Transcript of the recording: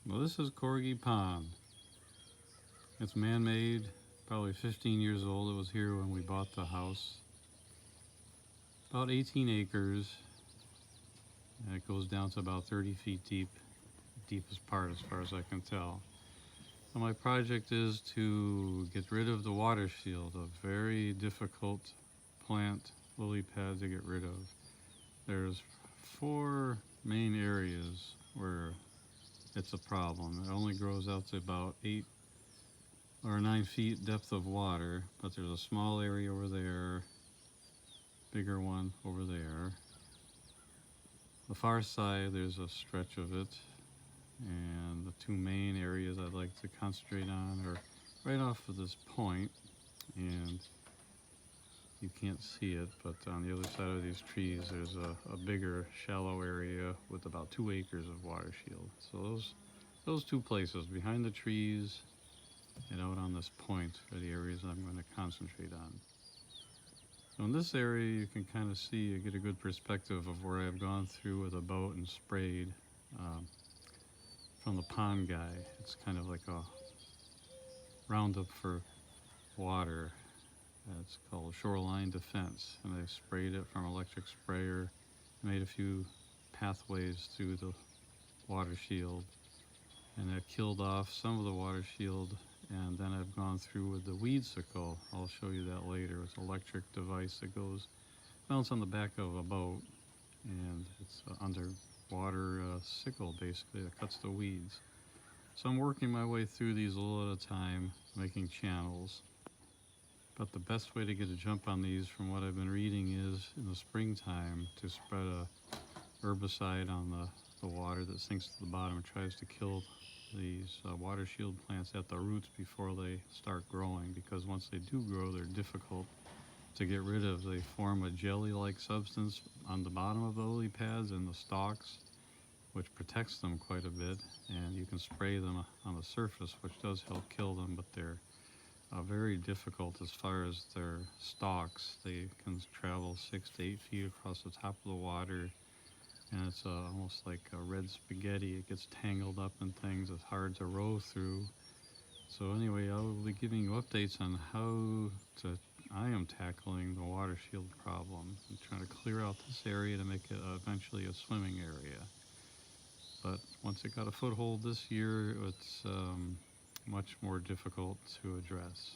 Well, this is Corgi Pond. It's man-made, probably 15 years old. It was here when we bought the house. About 18 acres, and it goes down to about 30 feet deep, the deepest part as far as I can tell. So my project is to get rid of the Watershield, a very difficult plant lily pad to get rid of. There's 4 main areas where it's a problem. It only grows out to about 8 or 9 feet depth of water, but there's a small area over there, bigger one over there. The far side, there's a stretch of it, and the 2 main areas I'd like to concentrate on are right off of this point, and you can't see it, but on the other side of these trees there's a bigger shallow area with about 2 acres of Watershield. So those 2 places, behind the trees and out on this point, are the areas I'm going to concentrate on. So in this area you can kind of see, you get a good perspective of where I've gone through with a boat and sprayed from the pond guy. It's kind of like a roundup for water. It's called Shoreline Defense, and I sprayed it from electric sprayer, made a few pathways through the Watershield, and that killed off some of the Watershield. And then I've gone through with the weed sickle. I'll show you that later. It's an electric device that mounts on the back of a boat, and it's underwater sickle basically that cuts the weeds. So I'm working my way through these a little at a time, making channels. But the best way to get a jump on these, from what I've been reading, is in the springtime to spread a herbicide on the water that sinks to the bottom and tries to kill these Watershield plants at the roots before they start growing, because once they do grow, they're difficult to get rid of. They form a jelly-like substance on the bottom of the lily pads and the stalks, which protects them quite a bit, and you can spray them on the surface, which does help kill them, but they're very difficult as far as their stalks. They can travel 6 to 8 feet across the top of the water, and it's almost like a red spaghetti. It gets tangled up in things. It's hard to row through. So anyway, I will be giving you updates on how I am tackling the Watershield problem. I'm trying to clear out this area to make it eventually a swimming area. But once it got a foothold this year, it's much more difficult to address.